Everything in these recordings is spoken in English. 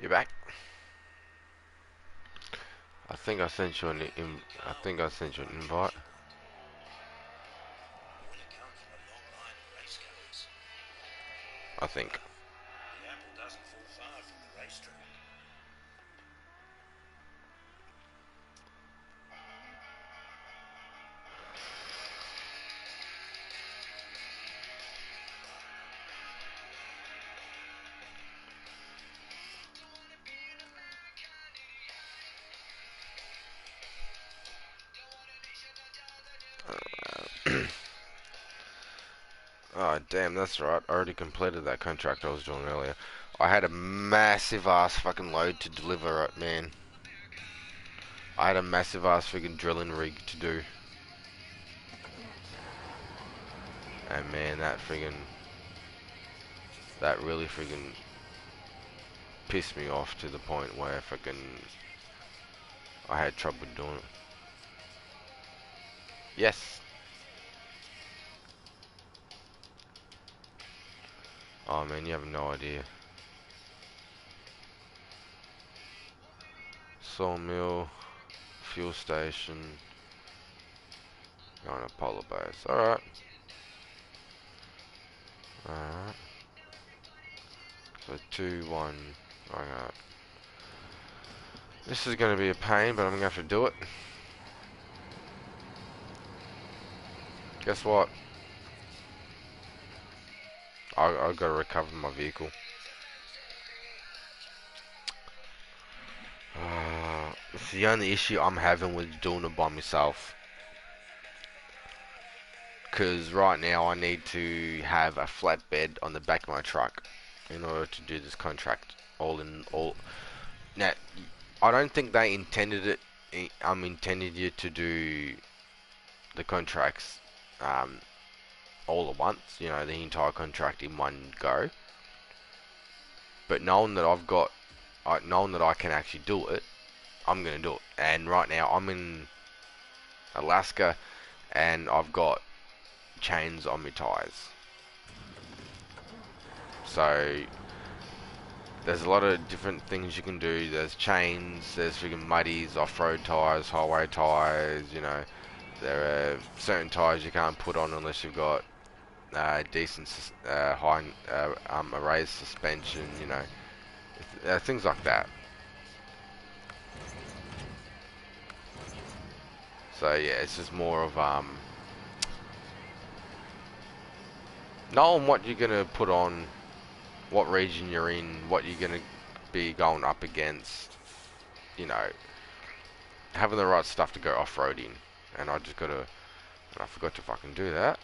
You back? I think I sent you I think I sent you an invite. I think. Oh damn, that's right. I already completed that contract I was doing earlier. I had a massive ass fucking load to deliver, man. I had a massive ass freaking drilling rig to do. And man, that really freaking pissed me off to the point where I had trouble doing it. Yes. Oh man, you have no idea. Sawmill, fuel station, on a polar base. Alright. Alright. So 2-1. Alright. This is gonna be a pain, but I'm gonna have to do it. Guess what? I gotta recover my vehicle. It's the only issue I'm having with doing it by myself. Because right now I need to have a flatbed on the back of my truck in order to do this contract. All. Now, I don't think they intended it. Intended you to do the contracts all at once. You know, the entire contract in one go. But knowing that knowing that I can actually do it, I'm gonna do it. And right now I'm in Alaska, and I've got chains on my tires. So there's a lot of different things you can do. There's chains, there's freaking muddies, off-road tires, highway tires. You know, there are certain tires you can't put on unless you've got decent high raised suspension. You know, things like that. So yeah, it's just more of knowing what you're gonna put on, what region you're in, what you're gonna be going up against. You know, having the right stuff to go off-roading. And I forgot to fucking do that.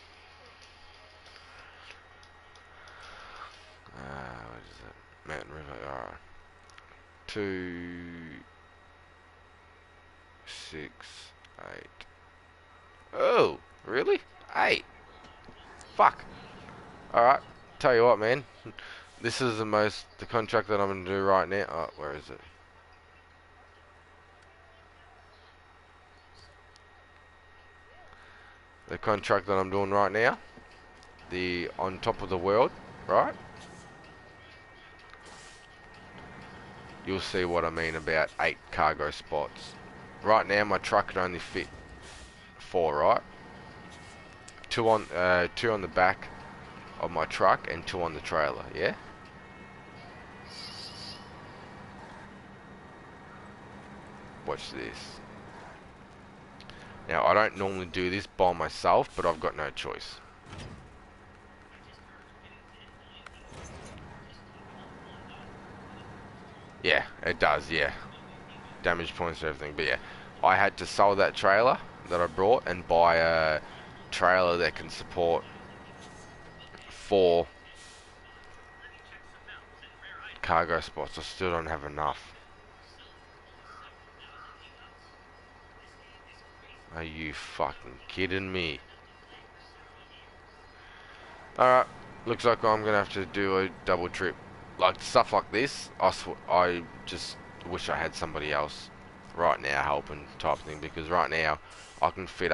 What is it? Mountain River. Alright. 2, 6, 8. Oh, really? 8. Fuck. Alright. Tell you what, man. This is the contract that I'm gonna do right now. Oh, where is it? The contract that I'm doing right now. The on top of the world, right? You'll see what I mean about 8 cargo spots. Right now my truck can only fit 4, right? 2 on the back of my truck and 2 on the trailer, yeah? Watch this. Now I don't normally do this by myself, but I've got no choice. Yeah, it does, yeah. Damage points and everything, but yeah. I had to sell that trailer that I brought and buy a trailer that can support 4 cargo spots. I still don't have enough. Are you fucking kidding me? Alright, looks like I'm gonna have to do a double trip. Like, stuff like this, I just wish I had somebody else right now helping type thing, because right now I can fit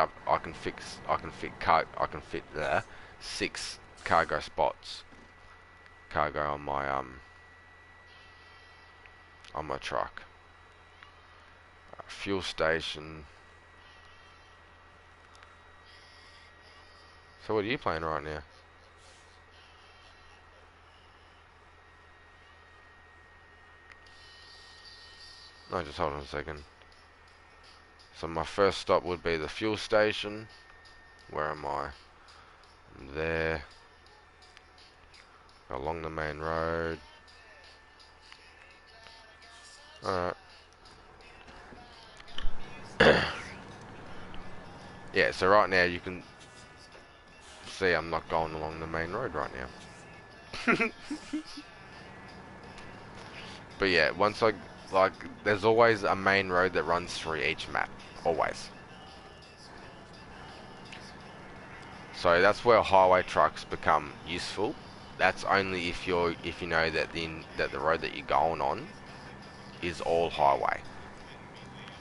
6 cargo spots. Cargo on my on my truck. Fuel station. So what are you playing right now? No, just hold on a second. So my first stop would be the fuel station. Where am I? I'm there. Along the main road. Alright. Yeah, so right now you can see I'm not going along the main road right now. But yeah, once I, like, there's always a main road that runs through each map. Always. So that's where highway trucks become useful. That's only if you know that the road that you're going on is all highway.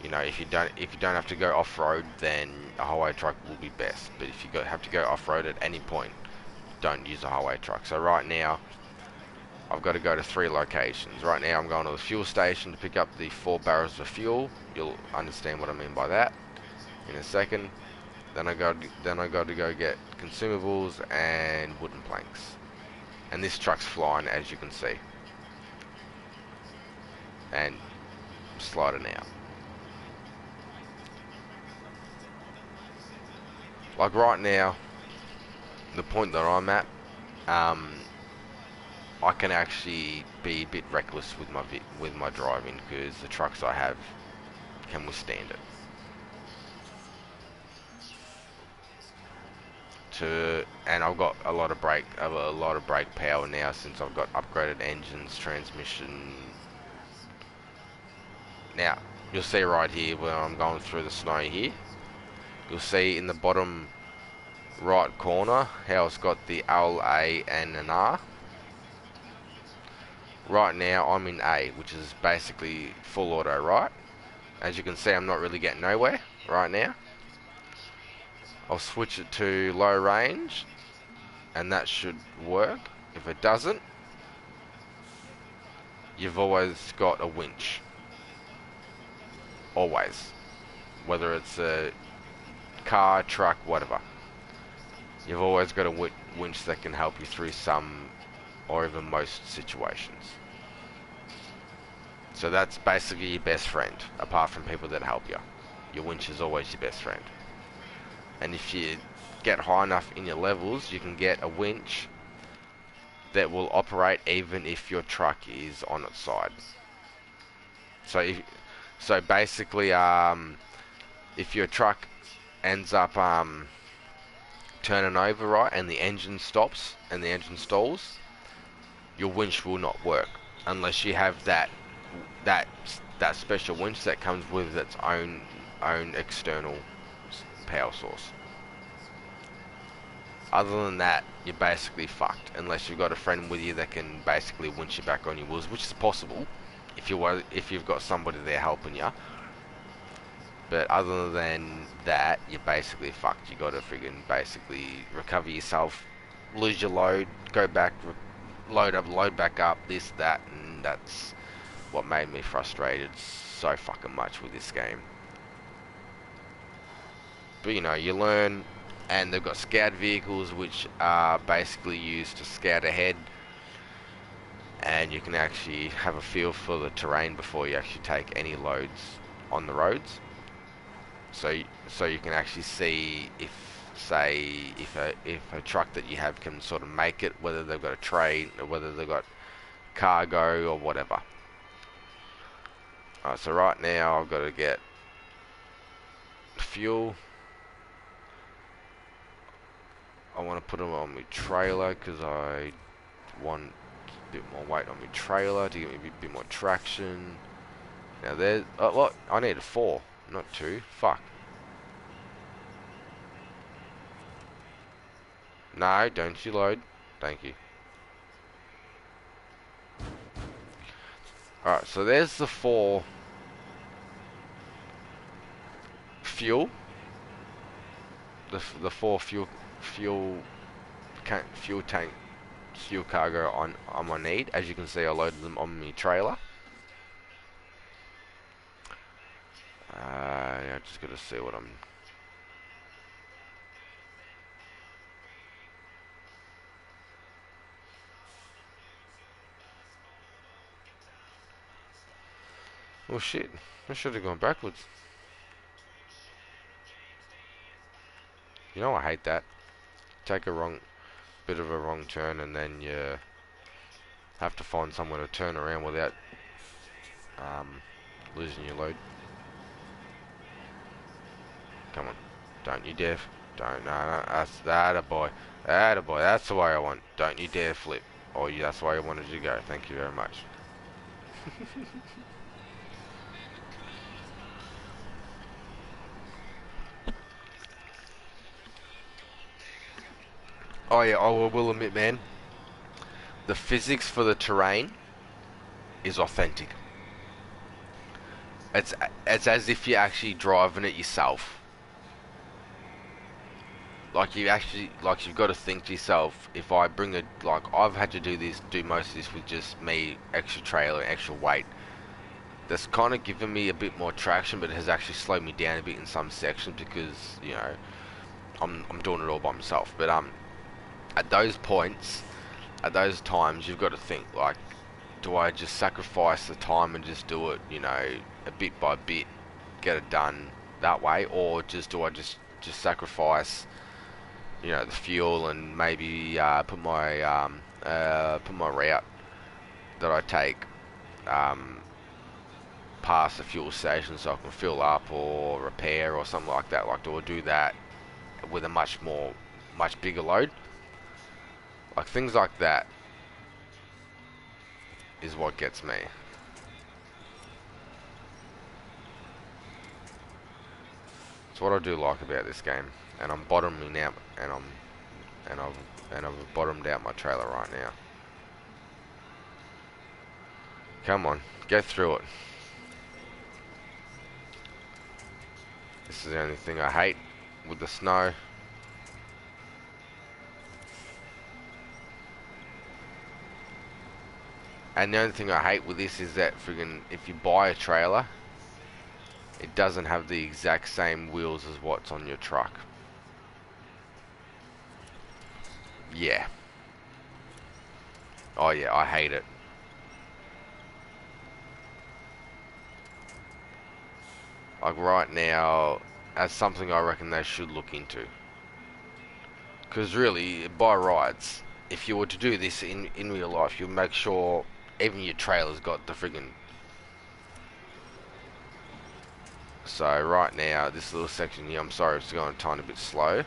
You know, if you don't have to go off road, then a highway truck will be best. But if you have to go off road at any point, don't use a highway truck. So right now, I've got to go to 3 locations. Right now, I'm going to the fuel station to pick up the 4 barrels of fuel. You'll understand what I mean by that in a second. Then I got to go get consumables and wooden planks. And this truck's flying, as you can see. And sliding out. Like right now, the point that I'm at, I can actually be a bit reckless with my driving because the trucks I have can withstand it. And I've got a lot of brake power now since I've got upgraded engines, transmission. Now you'll see right here where I'm going through the snow here. You'll see in the bottom right corner how it's got the L, A and an R. Right now I'm in A, which is basically full auto, right? As you can see, I'm not really getting nowhere right now. I'll switch it to low range and that should work. If it doesn't, you've always got a winch. Always. Whether it's a car, truck, whatever. You've always got a winch that can help you through some or even most situations. So that's basically your best friend, apart from people that help you. Your winch is always your best friend. And if you get high enough in your levels, you can get a winch that will operate even if your truck is on its side. So basically, if your truck ends up turning over, right, and the engine stops and the engine stalls, your winch will not work unless you have that special winch that comes with its own external power source. Other than that, you're basically fucked unless you've got a friend with you that can basically winch you back on your wheels, which is possible if you've got somebody there helping you. But other than that, you're basically fucked. You got to friggin' basically recover yourself, lose your load, go back, load back up, this, that, and that's what made me frustrated so fucking much with this game. But you know, you learn, and they've got scout vehicles which are basically used to scout ahead, and you can actually have a feel for the terrain before you actually take any loads on the roads. So you can actually see if a truck that you have can sort of make it, whether they've got a train or whether they've got cargo or whatever. Alright, so right now I've got to get fuel. I want to put them on my trailer because I want a bit more weight on my trailer to give me a bit more traction. Now there's, oh look, I need a 4, not 2. Fuck. No, don't you load. Thank you. Alright, so there's the 4 fuel. The 4 fuel tank, fuel cargo on my need. As you can see, I loaded them on my trailer. Yeah, just gotta see what I'm... Oh shit, I should have gone backwards. You know I hate that. Take a bit of a wrong turn and then you have to find somewhere to turn around without losing your load. Come on. Don't you dare. Don't. No. That's that a boy. That a boy. That's the way I want. Don't you dare flip. Oh, yeah, that's the way I wanted you to go. Thank you very much. Oh yeah, I will admit, man. The physics for the terrain is authentic. It's it's as if you're actually driving it yourself. Like you've got to think to yourself, if I bring a, like, I've had to do most of this with just me, extra trailer, extra weight. That's kind of given me a bit more traction, but it has actually slowed me down a bit in some sections because, you know, I'm doing it all by myself. But at those points, at those times, you've got to think, like, do I just sacrifice the time and just do it, you know, a bit by bit, get it done that way, or do I just sacrifice, you know, the fuel and maybe put my route that I take past the fuel station so I can fill up or repair or something like that. Like, do I do that with a much bigger load? Like, things like that is what gets me. It's what I do like about this game, and I'm bottoming out, I've bottomed out my trailer right now. Come on, go through it. This is the only thing I hate with the snow. And the only thing I hate with this is that friggin' if you buy a trailer, it doesn't have the exact same wheels as what's on your truck. Yeah. Oh yeah, I hate it. Like right now, that's something I reckon they should look into. Because really, by rights, if you were to do this in real life, you'll make sure even your trailer's got the friggin'... So right now, this little section here, I'm sorry it's going a tiny bit slow.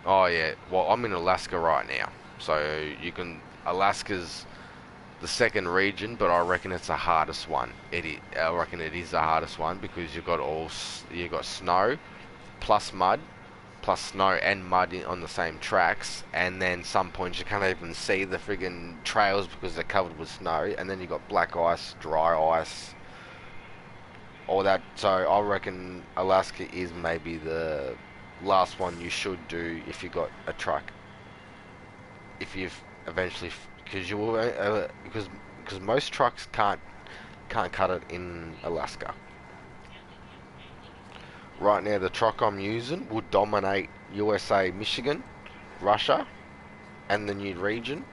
Oh yeah, well I'm in Alaska right now. So you can... Alaska's the second region, but I reckon it's the hardest one. I reckon it is the hardest one because you got snow, plus mud, plus snow and mud on the same tracks, and then some points you can't even see the friggin' trails because they're covered with snow, and then you got black ice, dry ice, all that. So I reckon Alaska is maybe the last one you should do if you got a truck. If you've eventually, because you will, because most trucks can't cut it in Alaska. Right now, the truck I'm using would dominate USA, Michigan, Russia, and the new region.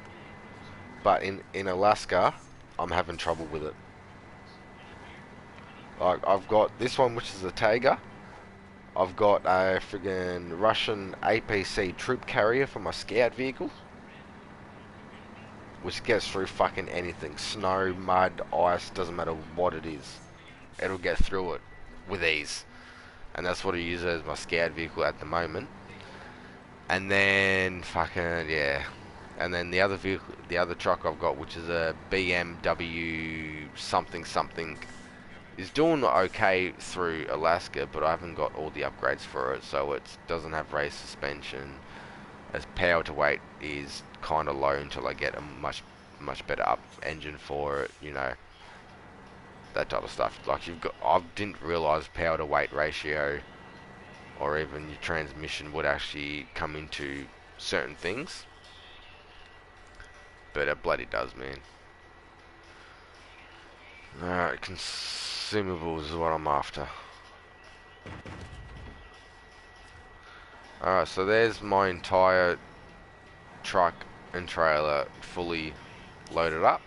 But in Alaska, I'm having trouble with it. Like, I've got this one, which is a Tiger. I've got a friggin' Russian APC troop carrier for my scout vehicle, which gets through fucking anything. Snow, mud, ice, doesn't matter what it is. It'll get through it with ease. And that's what I use as my scout vehicle at the moment. And then fucking yeah, and then the other vehicle, the other truck I've got, which is a BMW something something, is doing okay through Alaska, but I haven't got all the upgrades for it, so it doesn't have race suspension. As power to weight is kind of low until I get a much better up engine for it, you know, that type of stuff. Like I didn't realize power to weight ratio or even your transmission would actually come into certain things, but it bloody does, man. Alright, consumables is what I'm after. Alright, so there's my entire truck and trailer fully loaded up.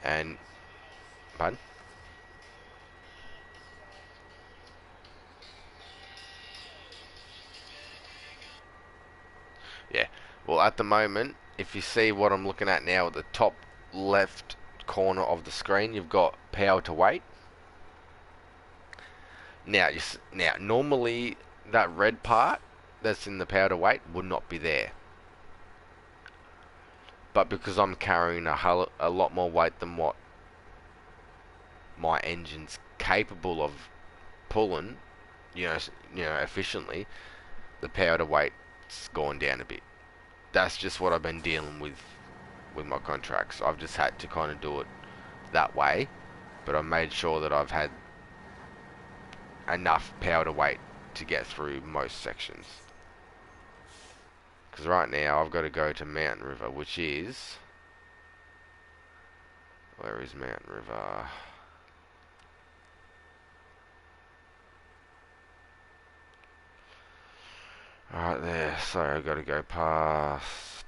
And, pardon? Yeah. Well, at the moment, if you see what I'm looking at now at the top left corner of the screen, you've got power to weight. Now, normally that red part that's in the power to weight would not be there. But because I'm carrying a lot more weight than what my engine's capable of pulling, efficiently, the power to weight's gone down a bit. That's just what I've been dealing with my contracts. I've just had to kind of do it that way, but I've made sure that I've had enough power to weight to get through most sections. Because right now I've got to go to Mountain River, which is... Where is Mountain River? Right there. Sorry, I've got to go past...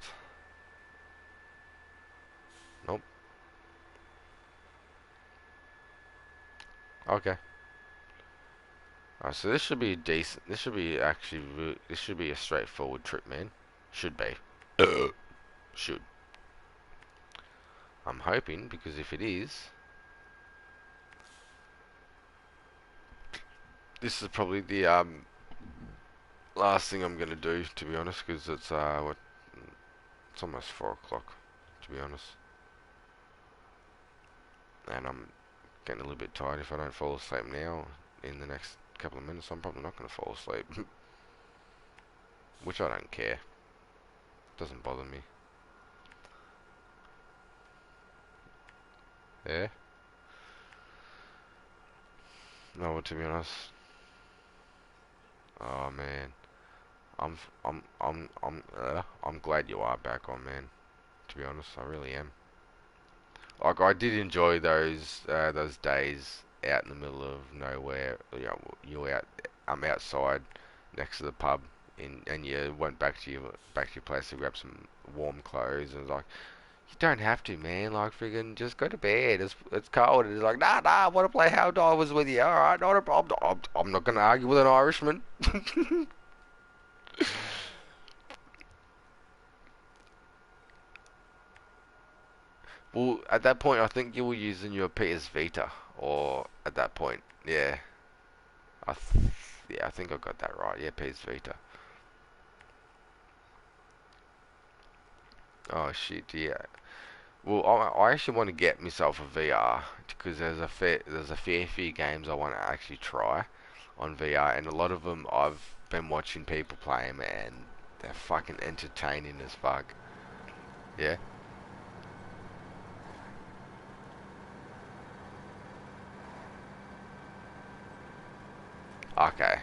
Nope. Okay. Alright, so this should be decent. This should be actually... This should be a straightforward trip, man. Should be. Should. I'm hoping, because if it is... This is probably the last thing I'm gonna do, to be honest, because it's it's almost 4 o'clock, to be honest, and I'm getting a little bit tired. If I don't fall asleep now, in the next couple of minutes, I'm probably not gonna fall asleep, which I don't care. Doesn't bother me. Yeah. No, to be honest. Oh man, I'm glad you are back on, man. To be honest, I really am. Like I did enjoy those days out in the middle of nowhere. You out, I'm outside next to the pub, and you went back to your place to grab some warm clothes, and it's like you don't have to, man. Like friggin' just go to bed. It's cold. And it's like nah, I want to play Helldivers with you. All right, not a problem. I'm not gonna argue with an Irishman. Well, at that point, I think you were using your PS Vita, or at that point, yeah. I th yeah, I think I got that right. Yeah, PS Vita. Oh shit, yeah. Well, I actually want to get myself a VR because there's a fair few games I want to actually try on VR, and a lot of them I've been watching people play 'em, and they're fucking entertaining as fuck. Yeah. Okay.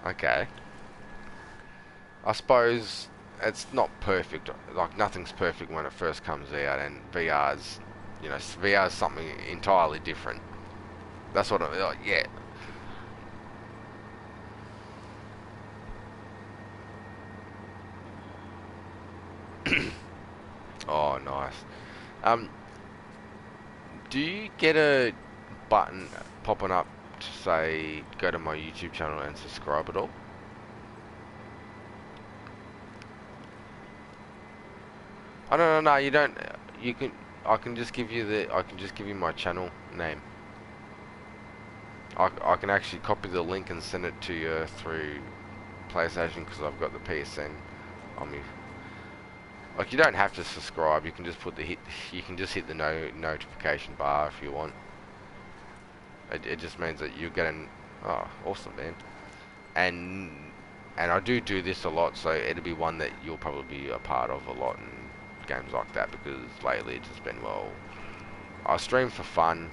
Okay. I suppose it's not perfect. Like nothing's perfect when it first comes out, and VR's something entirely different. That's what I like. Yeah. Oh, nice. Um, do you get a button popping up to say go to my YouTube channel and subscribe at all? Oh no, no, no. You don't. You can. I can just give you my channel name. I can actually copy the link and send it to you through PlayStation because I've got the PSN on me. Like you don't have to subscribe. You can just put the hit. You can just hit the notification bar if you want. It just means that you're getting. Oh, awesome, man. And and I do this a lot, so it'll be one that you'll probably be a part of a lot in games like that because lately it's just been I stream for fun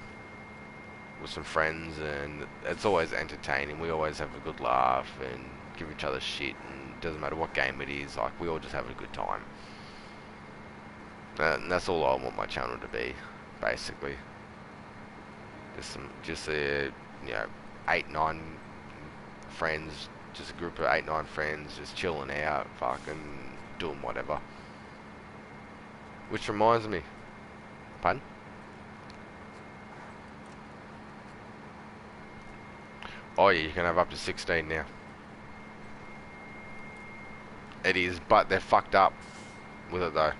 with some friends, and it's always entertaining. We always have a good laugh and give each other shit, and it doesn't matter what game it is. Like we all just have a good time. And that's all I want my channel to be, basically. Just a, you know, 8, 9 friends, just a group of 8, 9 friends, just chilling out, fucking doing whatever. Which reminds me, pardon? Oh yeah, you can have up to 16 now. It is, but they're fucked up with it though.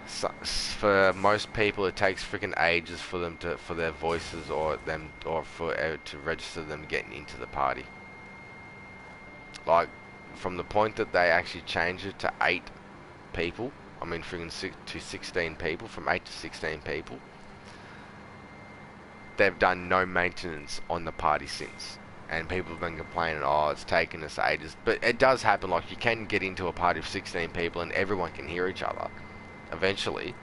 So, for most people, it takes freaking ages for them to, for their voices or for to register them getting into the party. Like, from the point that they actually changed it to 8 people, I mean freaking to 16 people, from 8 to 16 people, they've done no maintenance on the party since. And people have been complaining, oh, it's taken us ages. But it does happen, like, you can get into a party of 16 people and everyone can hear each other. Eventually. It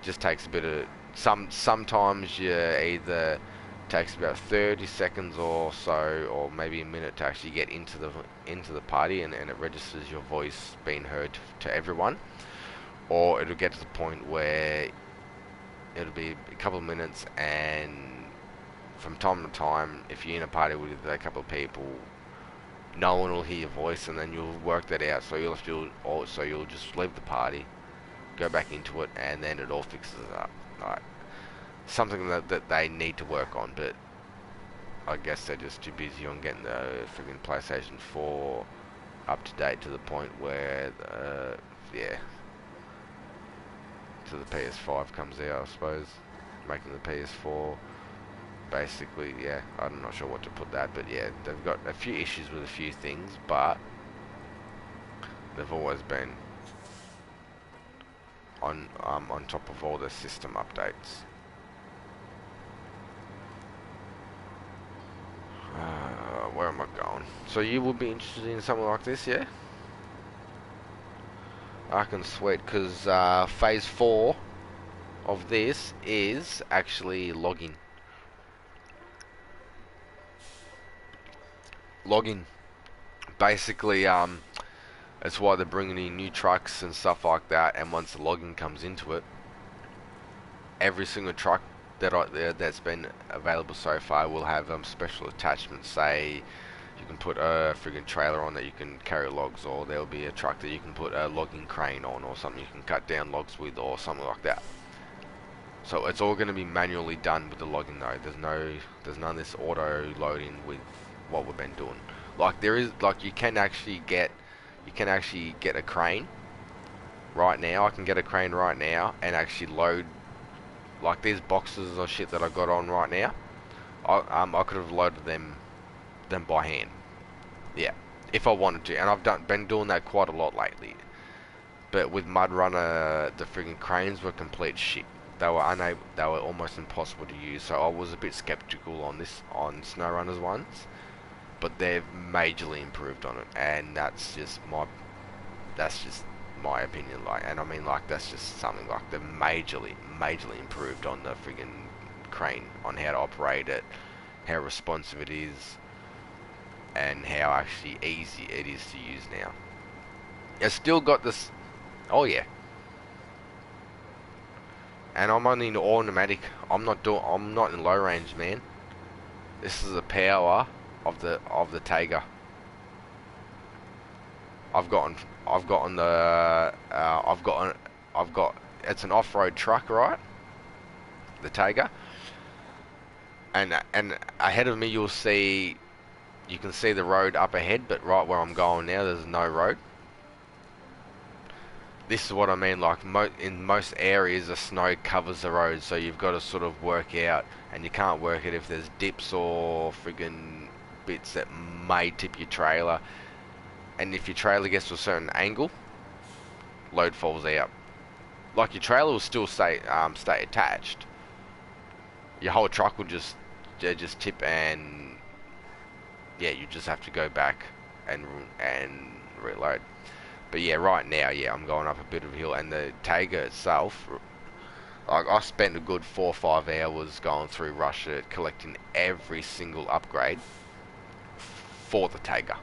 just takes a bit of... Sometimes you either... takes about 30 seconds or so, or maybe a minute to actually get into the party, and it registers your voice being heard to everyone. Or it'll get to the point where it'll be a couple of minutes, and from time to time, if you're in a party with a couple of people, no one will hear your voice, and then you'll work that out. So you'll just leave the party, go back into it, and then it all fixes it up. Like, something that they need to work on, but I guess they're just too busy on getting the freaking PlayStation 4 up to date to the point where yeah, till the PS5 comes out, I suppose, making the PS4 basically, yeah, I'm not sure what to put that, but yeah, they've got a few issues with a few things, but they've always been on top of all the system updates. Where am I going? So you would be interested in something like this, yeah? I can sweat, because phase 4 of this is actually logging. Basically, that's why they're bringing in new trucks and stuff like that, and once the logging comes into it, every single truck that's been available so far will have special attachments. Say you can put a friggin' trailer on that you can carry logs, or there'll be a truck that you can put a logging crane on, or something you can cut down logs with, or something like that. So it's all going to be manually done with the logging though. There's none of this auto loading with what we've been doing. Like there is, like you can actually get a crane right now. I can get a crane right now and actually load, like these boxes or shit that I got on right now. I could have loaded them by hand. Yeah, if I wanted to, and I've been doing that quite a lot lately. But with MudRunner, the friggin' cranes were complete shit. They were almost impossible to use. So I was a bit skeptical on SnowRunner's ones, but they've majorly improved on it, and that's just my opinion. Like, and I mean, like, that's just something like they've majorly improved on the friggin' crane, on how to operate it, how responsive it is, and how actually easy it is to use now. It's still got this. Oh yeah. And I'm only in automatic. I'm not in low range, man. This is the power of the Tayga. I've got it's an off-road truck, right? The Tayga. And ahead of me you can see the road up ahead, but right where I'm going now there's no road. This is what I mean, like in most areas the snow covers the road, so you've got to sort of work out, and you can't work it if there's dips or friggin' bits that may tip your trailer, and if your trailer gets to a certain angle, load falls out. Like your trailer will still stay attached. Your whole truck will just tip, and yeah, you just have to go back and reload. But yeah, right now, yeah, I'm going up a bit of a hill, and the Tayga itself, like I spent a good 4 or 5 hours going through Russia collecting every single upgrade for the Tayga.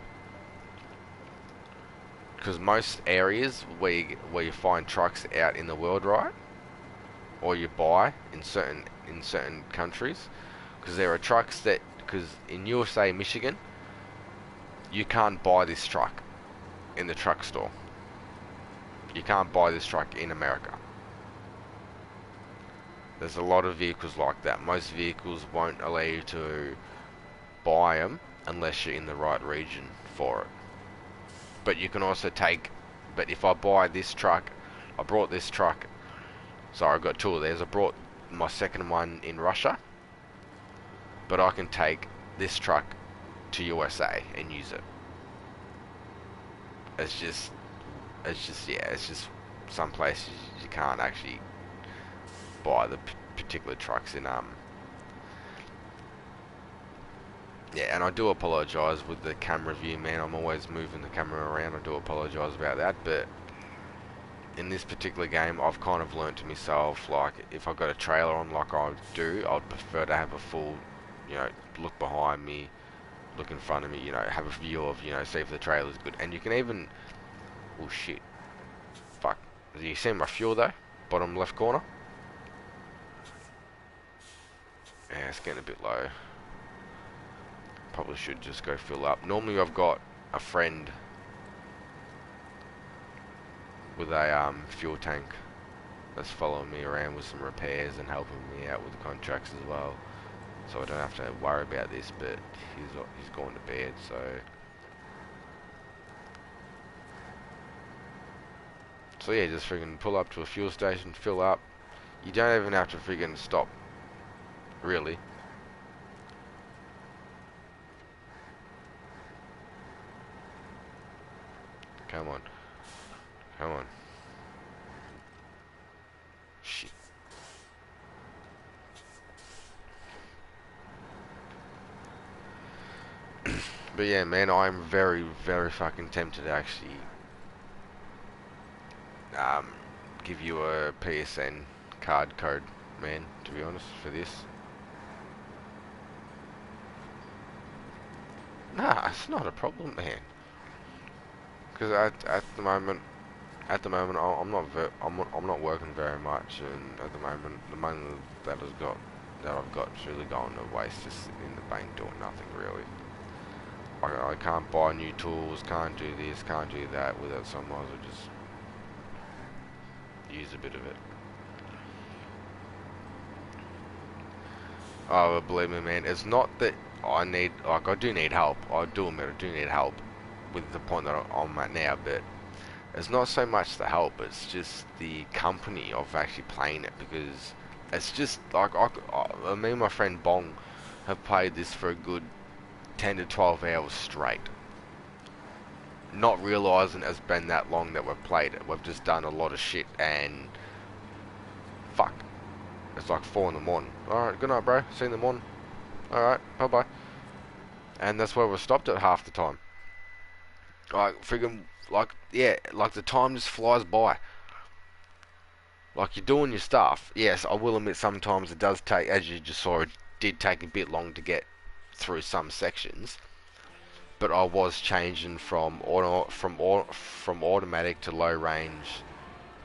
because most areas where you find trucks out in the world, right, or you buy in certain countries, because there are trucks that, because in USA, Michigan, you can't buy this truck in the truck store. You can't buy this truck in America. There's a lot of vehicles like that. Most vehicles won't allow you to buy them unless you're in the right region for it. But you can also take, but if I buy this truck, I brought this truck, so I've got two of theirs. I brought my second one in Russia, but I can take this truck to USA and use it. It's just, it's just some places you can't actually buy the particular trucks in yeah, and I do apologise with the camera view, man. I'm always moving the camera around. I do apologise about that, but in this particular game, I've kind of learnt to myself, like, if I've got a trailer on like I do, I'd prefer to have a full, you know, look behind me, look in front of me, you know, have a view of, you know, see if the trailer's good. And you can even, oh shit, fuck, do you see my fuel though? Bottom left corner? Yeah, it's getting a bit low. Probably should just go fill up. Normally I've got a friend with a fuel tank that's following me around with some repairs and helping me out with the contracts as well, so I don't have to worry about this. But he's gone to bed, so yeah, just freaking pull up to a fuel station, fill up. You don't even have to freaking stop, really. Come on. Come on. Shit. But yeah, man, I'm very, very fucking tempted to actually give you a PSN card code, man, to be honest, for this. Nah, it's not a problem, man. Because at the moment, I'm not working very much, and at the moment, the money that I've got is really going to waste, just in the bank doing nothing really. I can't buy new tools, can't do this, can't do that without someone to just use a bit of it. Oh, but believe me, man, it's not that I need, like, I do need help. I do admit I do need help with the point that I'm at now, but it's not so much the help, it's just the company of actually playing it, because it's just, like, me and my friend Bong have played this for a good 10 to 12 hours straight. Not realising it's been that long that we've played it. We've just done a lot of shit, and fuck, it's like 4 in the morning. Alright, good night, bro. See you in the morning. Alright, bye-bye. And that's where we stopped at half the time. Like, friggin', like, yeah, like the time just flies by. Like, you're doing your stuff. Yes, I will admit sometimes it does take, as you just saw, it did take a bit long to get through some sections. But I was changing from automatic to low range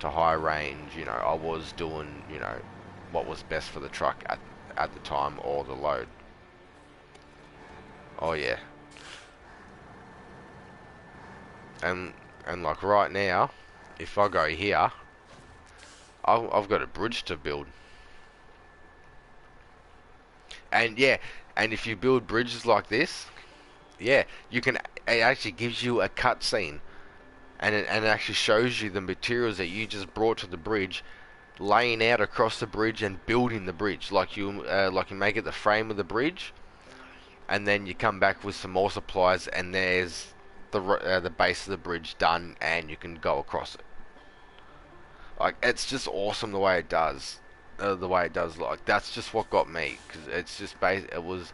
to high range. You know, I was doing, you know, what was best for the truck at the time, or the load. Oh yeah. And like right now, if I go here, I've got a bridge to build. And yeah, and if you build bridges like this, yeah, you can. It actually gives you a cutscene, and it actually shows you the materials that you just brought to the bridge, laying out across the bridge and building the bridge. Like you make it the frame of the bridge, and then you come back with some more supplies, and there's the base of the bridge done, and you can go across it. Like, it's just awesome the way it does. The way it does, like, that's just what got me, because it's just a, it was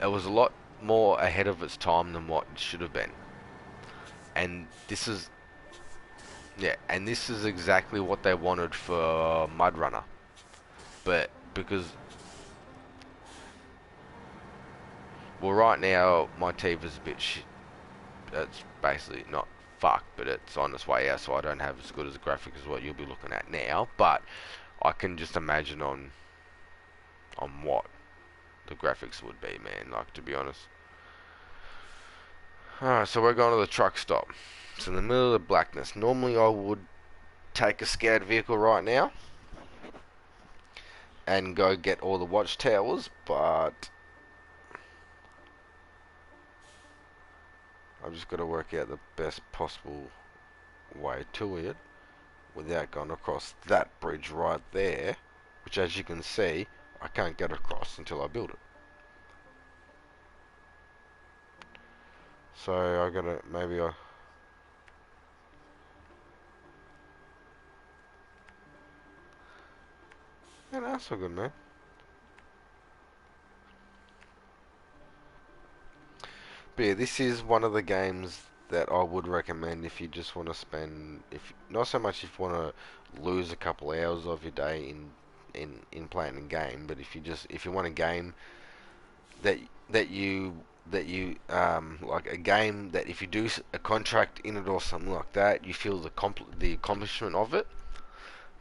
a lot more ahead of its time than what it should have been. And this is, yeah, and this is exactly what they wanted for Mud Runner. But because, well, right now my TV's a bit shit. It's basically not fucked, but it's on its way out, so I don't have as good as a graphic as what you'll be looking at now. But I can just imagine on what the graphics would be, man. Like, to be honest. Alright, so we're going to the truck stop. It's in the middle of the blackness. Normally I would take a scout vehicle right now and go get all the watchtowers, but I've just got to work out the best possible way to it without going across that bridge right there, which, as you can see, I can't get across until I build it. So I gotta, maybe I... Yeah, that's all good, man. But yeah, this is one of the games that I would recommend if you just want to spend, if not so much if you want to lose a couple hours of your day in playing a game, but if you want a game that like a game that if you do a contract in it or something like that, you feel the accomplishment of it.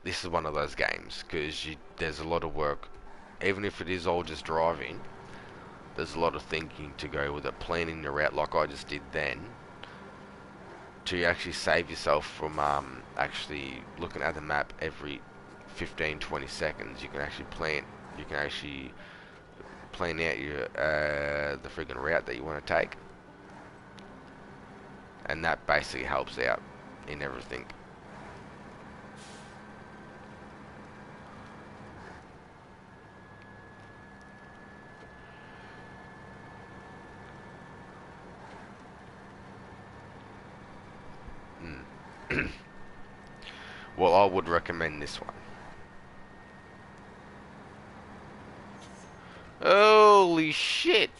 This is one of those games because there's a lot of work, even if it is all just driving. There's a lot of thinking to go with it, planning your route like I just did then, to actually save yourself from actually looking at the map every 15-20 seconds. You can actually plan out your the friggin' route that you want to take, and that basically helps out in everything. Well, I would recommend this one. Holy shit!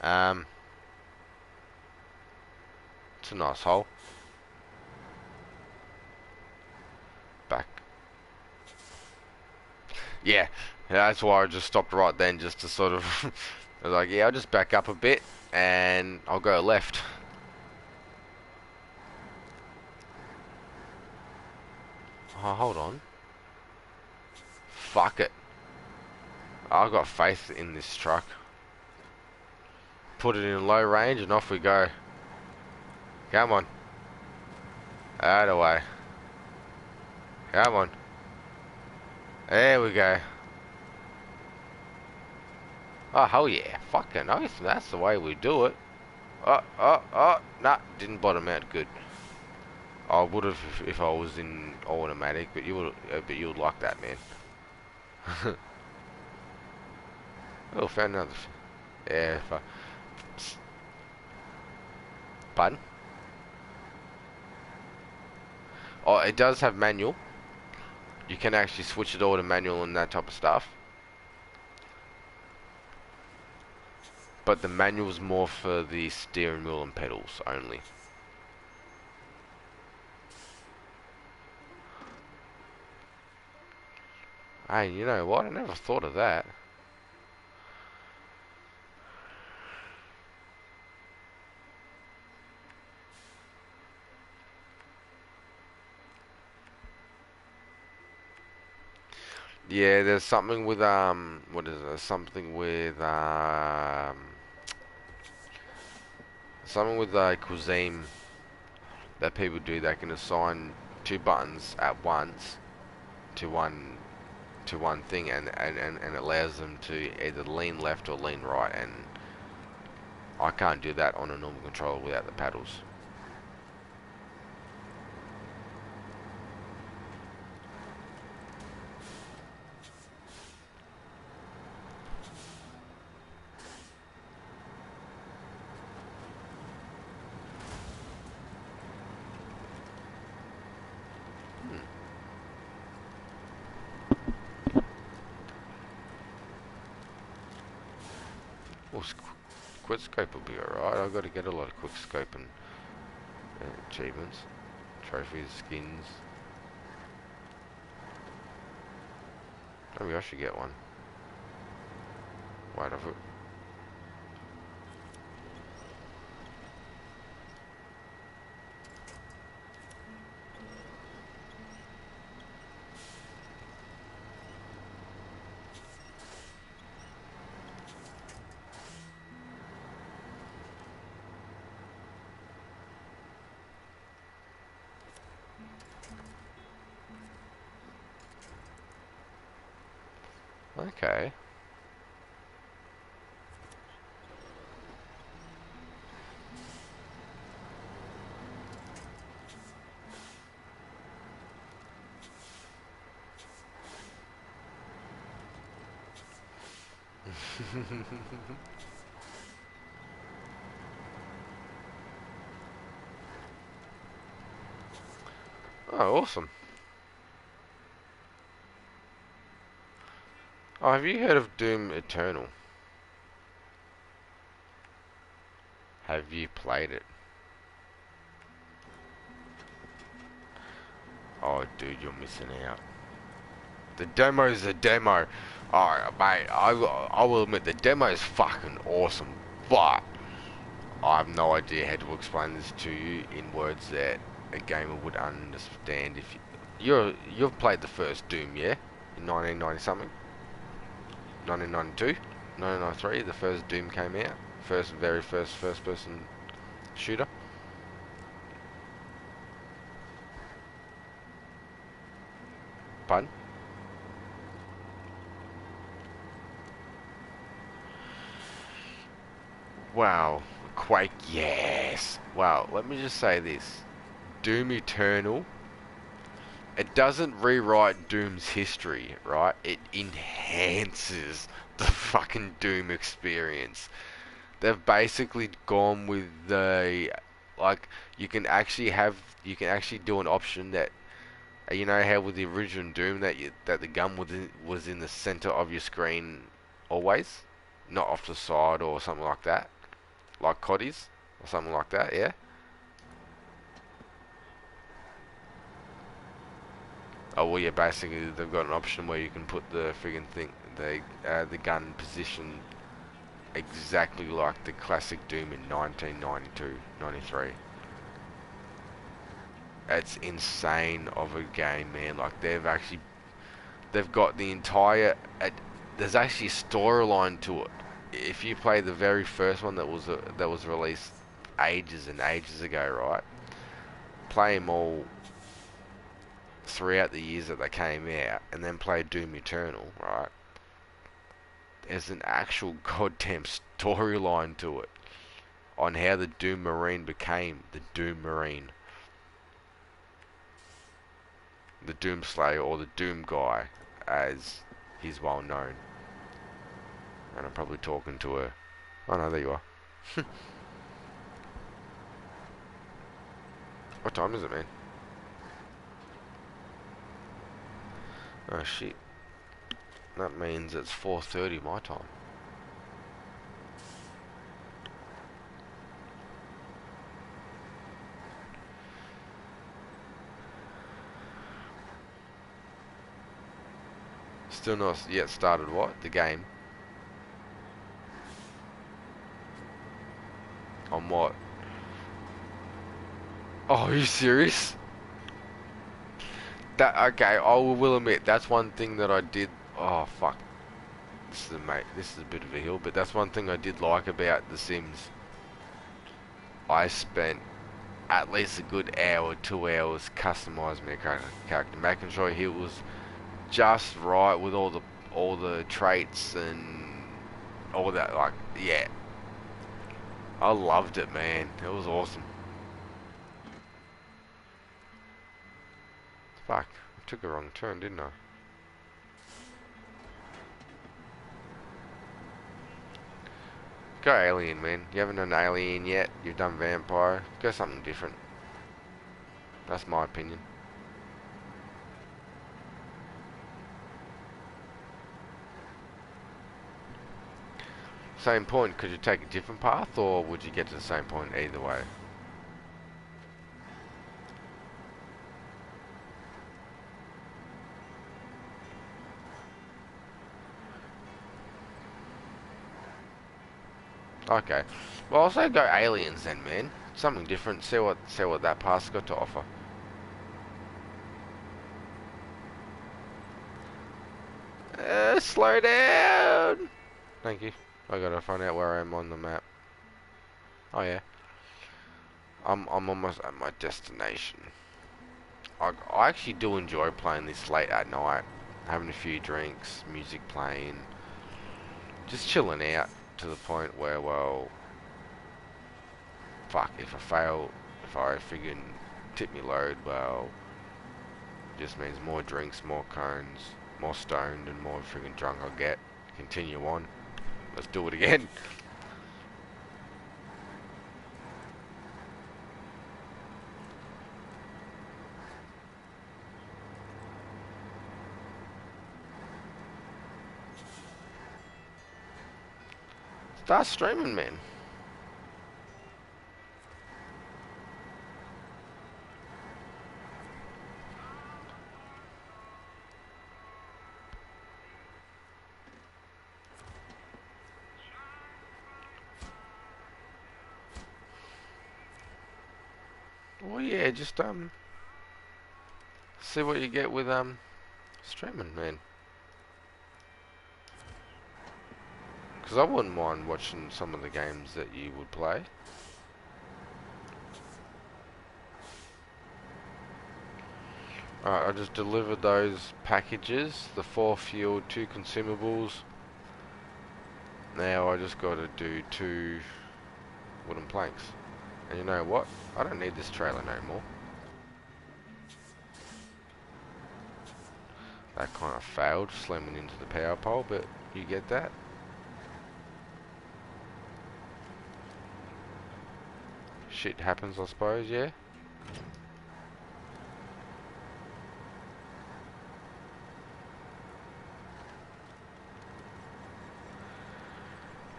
um, it's a nice hole. Back. Yeah, that's why I just stopped right then, just to sort of... I was like, yeah, I'll just back up a bit, and I'll go left. Oh, hold on. Fuck it. I've got faith in this truck. Put it in low range, and off we go. Come on. Out of the way. Come on. There we go. Oh, hell yeah. Fucking nice. That's the way we do it. Oh. Nah, didn't bottom out good. I would have if I was in automatic, but you would like that, man. Oh, found another. Yeah. Pardon? Oh, it does have manual. You can actually switch it all to manual and that type of stuff. But the manual's more for the steering wheel and pedals only. Hey, you know what? I never thought of that. Yeah, there's something with what is it? Something with cuisine that people do. They can assign two buttons at once to one thing, and it allows them to either lean left or lean right, and I can't do that on a normal controller without the paddles. Well, quick scope will be alright. I've got to get a lot of quick scope and achievements, trophies, skins. Maybe I should get one. Wait, Okay. Oh, awesome. Oh, have you heard of Doom Eternal? Have you played it? Oh, dude, you're missing out. The demo's a demo. Alright, mate, I will admit the demo is fucking awesome, but I have no idea how to explain this to you in words that a gamer would understand. If you've played the first Doom, yeah, in 1990 something, 1992, 1993, the first Doom came out, very first person shooter. Pardon? Wow, Quake, yes. Wow, let me just say this: Doom Eternal. It doesn't rewrite Doom's history, right? It enhances the fucking Doom experience. They've basically gone with the like you can actually do an option that you know how with the original Doom that the gun was in the center of your screen always, not off the side or something like that, like CODI's or something like that. Yeah. Oh well, yeah. Basically, they've got an option where you can put the friggin' thing, the gun position exactly like the classic Doom in 1992, 93. It's insane of a game, man. Like they've got the entire. There's actually a storyline to it. If you play the very first one that was released ages and ages ago, right? Play them all throughout the years that they came out, and then play Doom Eternal, right? There's an actual goddamn storyline to it on how the Doom Marine became the Doom Marine, the Doom Slayer, or the Doom Guy, as he's well known. And I'm probably talking to a. Oh no, there you are. What time is it, man? Oh shit. That means it's 4:30 my time. Still not yet started what? The game. On what? Oh, are you serious? That okay, I will admit that's one thing that I did. Oh fuck. This is a bit of a hill, but that's one thing I did like about The Sims. I spent at least a good hour, 2 hours customizing my character, making sure he was just right with all the traits and all that. Like, yeah, I loved it, man. It was awesome. Fuck, I took a wrong turn, didn't I? Go Alien, man. You haven't done Alien yet. You've done Vampire. Go something different. That's my opinion. Same point. Could you take a different path, or would you get to the same point either way? Okay. Well, I'll say go Aliens then, man. Something different. See what that path's got to offer. Slow down. Thank you. I gotta find out where I am on the map. Oh yeah. I'm almost at my destination. I actually do enjoy playing this late at night. having a few drinks, music playing, just chilling out to the point where, well, fuck, if I fail, if I friggin' tip me load, well, just means more drinks, more cones, more stoned, and more friggin' drunk I'll get. Continue on. Let's do it again. Start streaming, man. Well, yeah, just see what you get with streaming, man. Because I wouldn't mind watching some of the games that you would play. Alright, I just delivered those packages, the 4 fuel, 2 consumables. Now I just gotta do 2 wooden planks. And you know what? I don't need this trailer no more. That kind of failed, slamming into the power pole, but you get that. Shit happens, I suppose, yeah?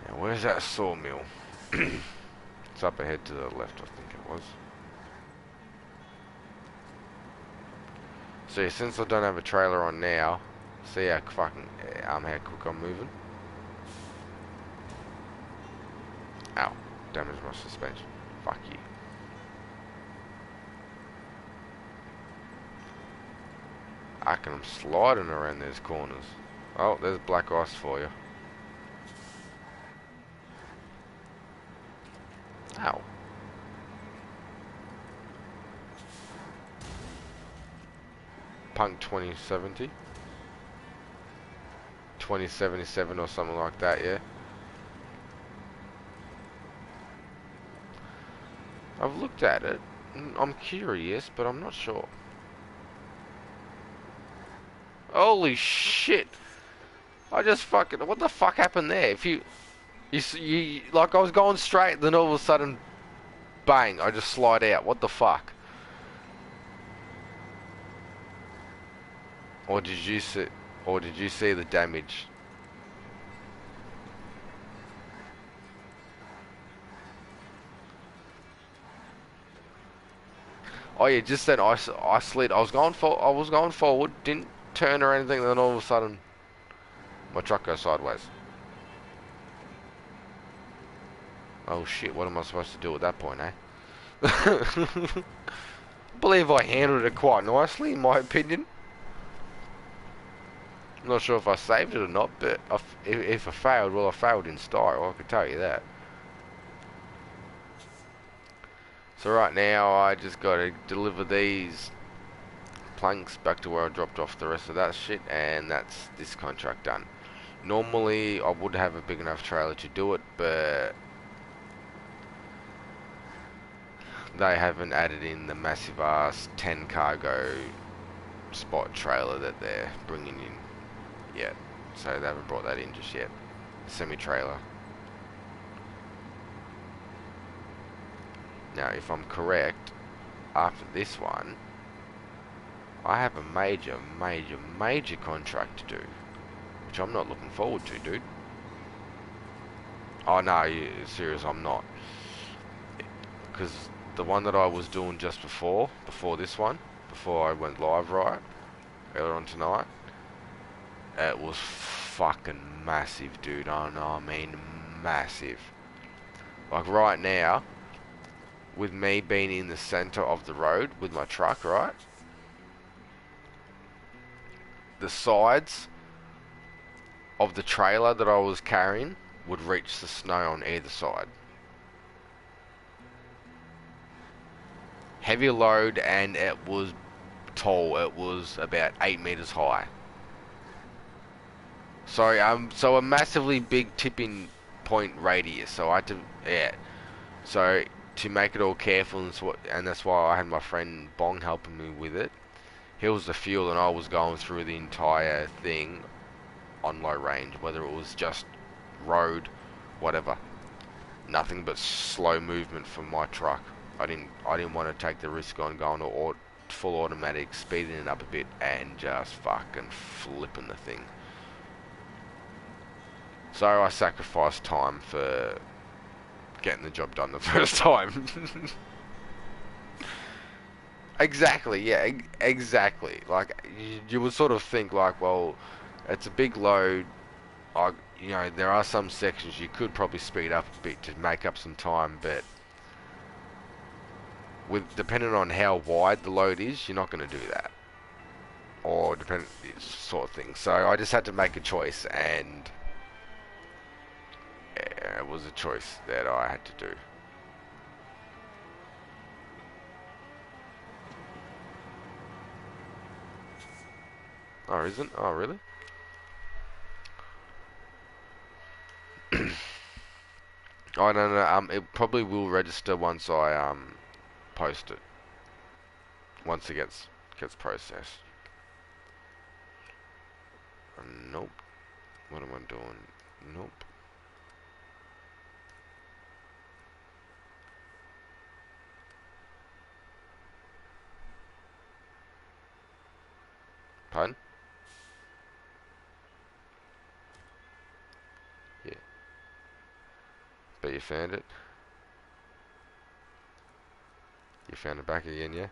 Now, where's that sawmill? It's up ahead to the left, I think it was. So, since I don't have a trailer on now, see how fucking, how quick I'm moving. Ow, damaged my suspension. Fuck you. I can sliding around these corners. Oh, there's black ice for you. Ow. Punk 2070. 2077 or something like that, yeah. I've looked at it. I'm curious, but I'm not sure. Holy shit! I just fucking... What the fuck happened there? If you... like, I was going straight, then all of a sudden... Bang! I just slide out. What the fuck? Or did you see... Or did you see the damage? Oh yeah, just then I slid. I was going forward, didn't turn or anything. Then all of a sudden, my truck goes sideways. Oh shit! What am I supposed to do at that point, eh? I believe I handled it quite nicely, in my opinion. I'm not sure if I saved it or not, but if I failed, well, I failed in style. I can tell you that. So right now, I just got to deliver these planks back to where I dropped off the rest of that shit, and that's this contract done. Normally, I would have a big enough trailer to do it, but they haven't added in the massive ass 10 cargo spot trailer that they're bringing in yet. So they haven't brought that in just yet. Semi-trailer. Now, if I'm correct, after this one, I have a major contract to do, which I'm not looking forward to, dude. Oh no, serious, I'm not. Because the one that I was doing just before this one, before I went live, right, earlier on tonight, it was fucking massive, dude. Oh no, I mean massive. Like right now, with me being in the center of the road with my truck, right, the sides of the trailer that I was carrying would reach the snow on either side. Heavy load, and it was tall. It was about 8 meters high. Sorry, so a massively big tipping point radius. So I had to, yeah. So to make it all careful and that's why I had my friend Bong helping me with it. He was the fuel and I was going through the entire thing on low range, whether it was just road, whatever. Nothing but slow movement for my truck. I didn't want to take the risk on going to full automatic, speeding it up a bit, and just fucking flipping the thing. So I sacrificed time for getting the job done the first time. Exactly, yeah, exactly. Like, you would sort of think, like, well, it's a big load. There are some sections you could probably speed up a bit to make up some time, but depending on how wide the load is, you're not going to do that. Or depending sort of thing. So I just had to make a choice, and it was a choice that I had to do. Oh, isn't? Oh, really? Oh, no. It probably will register once I post it. Once it gets processed. Nope. What am I doing? Nope. Pardon? Yeah. But you found it. You found it back again, yeah?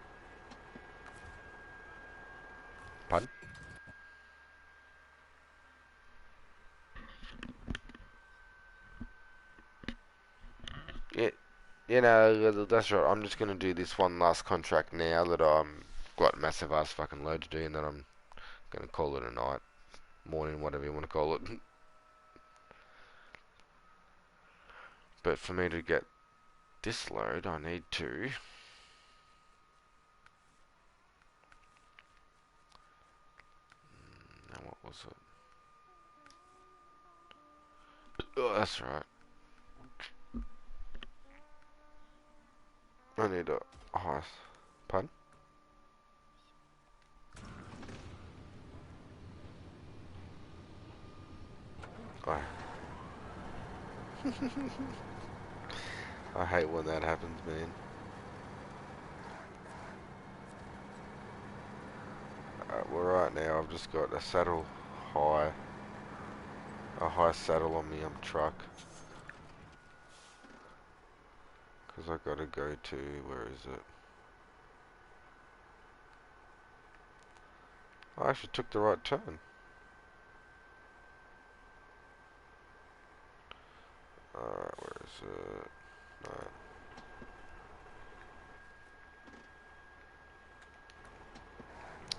Pardon? Yeah. That's right. I'm just gonna do this one last contract now that I'm got massive ass fucking load to do, and then I'm gonna call it a night, morning, whatever you want to call it. But for me to get this load, I need to. Now what was it? Oh, that's right. I need a high. Pardon? I I hate when that happens, man. Well, right now I've just got a saddle high, a high saddle on me truck, because I gotta go to, where is it? I actually took the right turn. Where is it? No.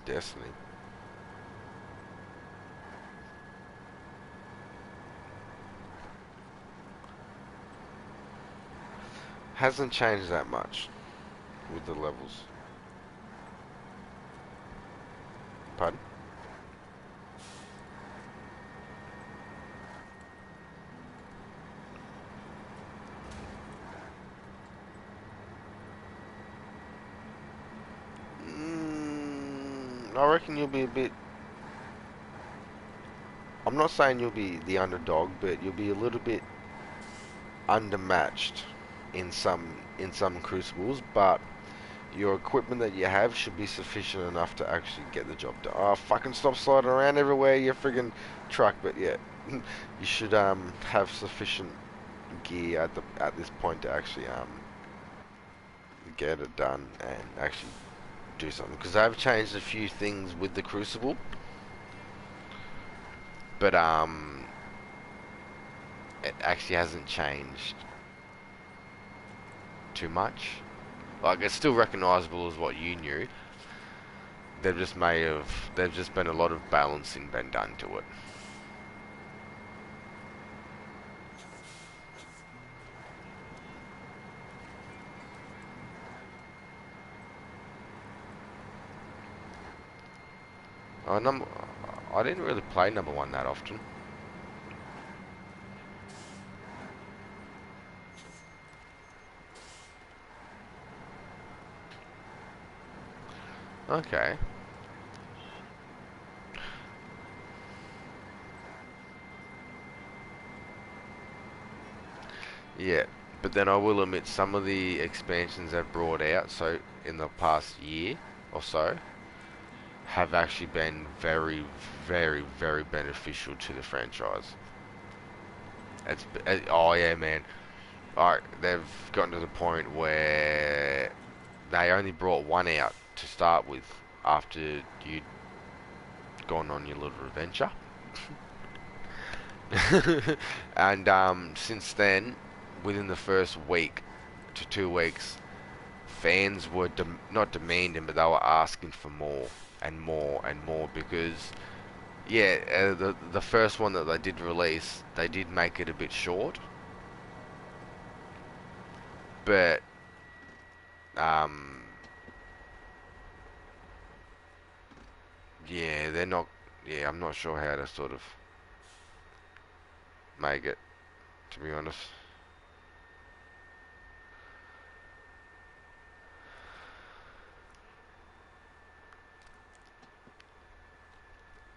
Destiny. Hasn't changed that much with the levels. Pardon? I reckon you'll be a bit. I'm not saying you'll be the underdog, but you'll be a little bit undermatched in some crucibles. But your equipment that you have should be sufficient enough to actually get the job done. Oh, fucking stop sliding around everywhere, you friggin' truck. But yeah, you should have sufficient gear at this point to actually get it done and actually do something. Because they've changed a few things with the Crucible, but it actually hasn't changed too much. Like, it's still recognizable as what you knew. There's just been a lot of balancing been done to it. I, num I didn't really play number one that often. Okay. Yeah, but then I will admit some of the expansions they've brought out, so in the past year or so, have actually been very, very, very beneficial to the franchise. Oh yeah, man. Alright, they've gotten to the point where they only brought one out to start with after you'd gone on your little adventure. And since then, within the first week to 2 weeks, fans were not demanding, but they were asking for more and more and more because, yeah, the first one that they did release, they did make it a bit short, but um, yeah, they're not. Yeah, I'm not sure how to sort of make it, to be honest.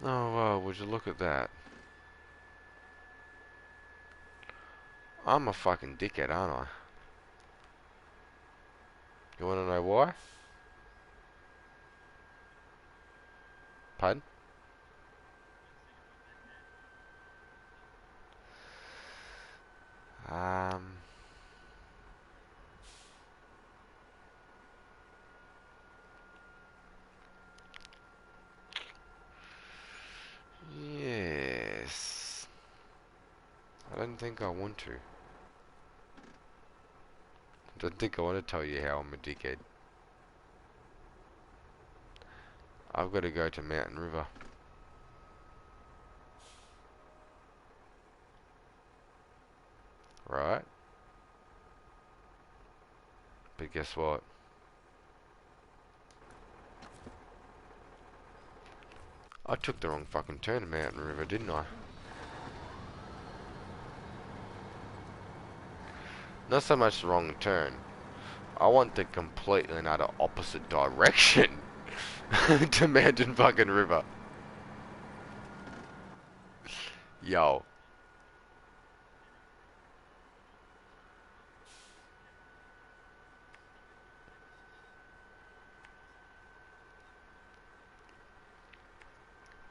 Oh well, would you look at that? I'm a fucking dickhead, aren't I? You want to know why? Pardon? Um, yes. I don't think I want to. I don't think I want to tell you how I'm a dickhead. I've got to go to Mountain River. Right? But guess what? I took the wrong fucking turn to Mountain River, didn't I? Not so much the wrong turn. I want the completely and utter opposite direction to Mountain fucking River. Yo.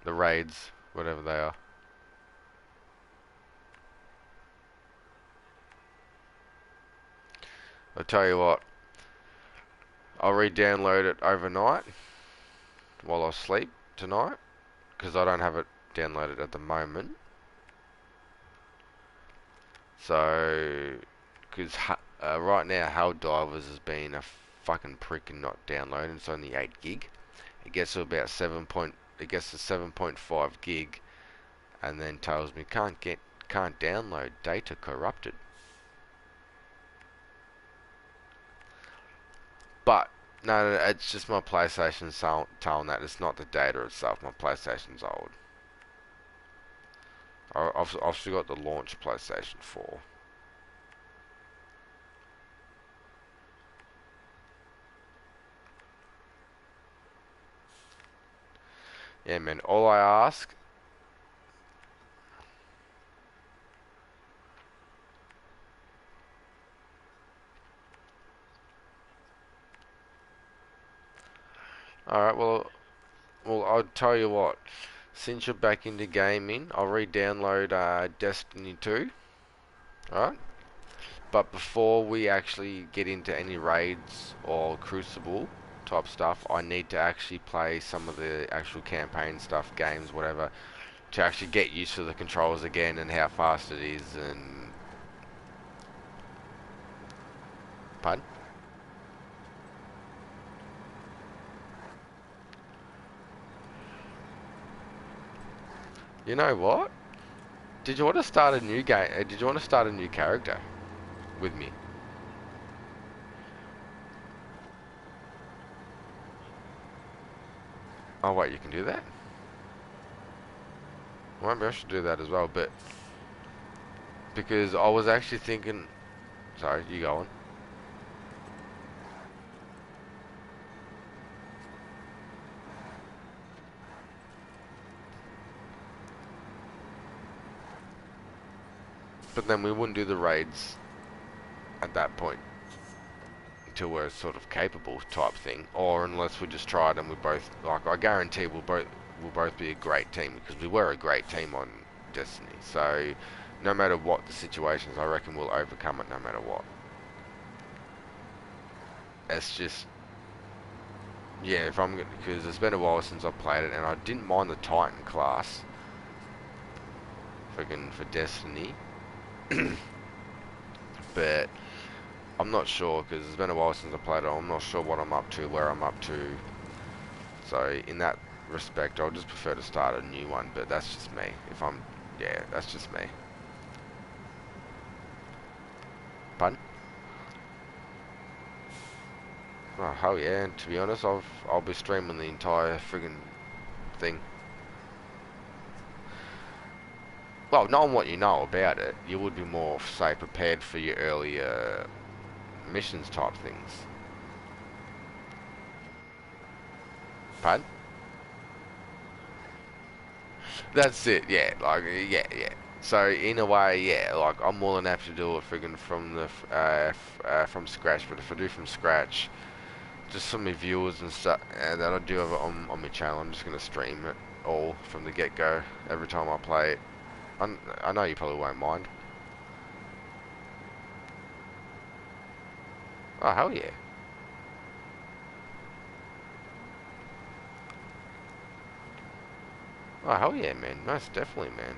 The raids, whatever they are. I'll tell you what. I'll re-download it overnight while I sleep tonight, because I don't have it downloaded at the moment. So, because right now Helldivers has been a fucking prick and not downloading. It's only 8 gig. It gets to about 7 point. It gets to 7.5 gig, and then tells me can't download, data corrupted. But no, it's just my PlayStation telling that it's not the data itself. My PlayStation's old. I've still got the launch PlayStation 4. Yeah, man. All I ask. All right. Well, I'll tell you what. Since you're back into gaming, I'll re-download Destiny 2. Alright? But before we actually get into any raids or Crucible type stuff, I need to actually play some of the actual campaign stuff, games, whatever, to actually get used to the controls again and how fast it is and... Pardon? You know what? Did you want to start a new game? Did you want to start a new character with me? Oh wait, you can do that? Well, maybe I should do that as well, but... Because I was actually thinking... Sorry, you go on. But then we wouldn't do the raids at that point until we're sort of capable type thing, or unless we just tried and we both, like, I guarantee we'll both be a great team, because we were a great team on Destiny. So no matter what the situations, I reckon we'll overcome it no matter what. It's just, yeah, if I'm, because it's been a while since I played it, and I didn't mind the Titan class friggin' for Destiny, but I'm not sure, because it's been a while since I played it. I'm not sure what I'm up to, where I'm up to. So in that respect, I'll just prefer to start a new one. But that's just me. Yeah, that's just me. Pardon? Oh hell yeah! And to be honest, I'll be streaming the entire friggin' thing. Well, knowing what you know about it, you would be more, say, prepared for your earlier missions type things. Pardon? That's it, yeah, like, yeah. So, in a way, yeah, like, I'm more than happy to do it friggin' from the, from scratch, but if I do from scratch, just some of my viewers and stuff, that I do have it on my channel, I'm just gonna stream it all from the get-go, every time I play it. I know you probably won't mind. Oh, hell yeah. Oh, hell yeah, man, most definitely, man.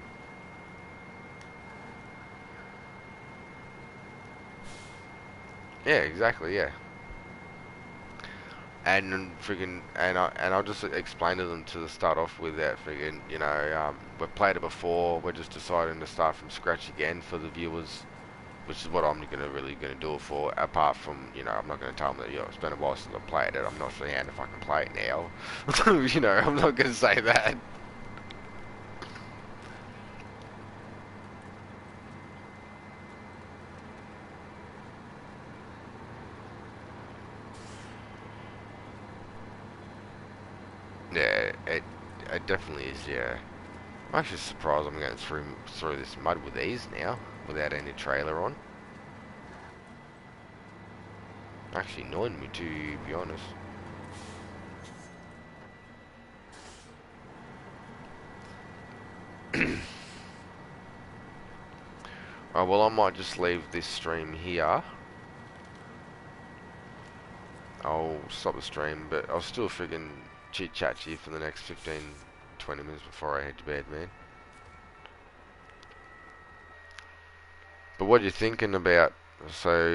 Yeah, exactly, yeah. And friggin' and I'll just explain to them to start off with that friggin', we've played it before. We're just deciding to start from scratch again for the viewers, which is what I'm really gonna do it for. Apart from, I'm not gonna tell them that, it's been a while since I played it. I'm not sure if I can play it now. I'm not gonna say that. Yeah, it definitely is. Yeah, I'm actually surprised I'm going through this mud with ease now without any trailer on. Actually annoying me, to be honest. Well, I might just leave this stream here. I'll stop the stream, but I'll still friggin' chit-chat to you for the next 15-20 minutes before I head to bed, man. But what are you thinking about? So,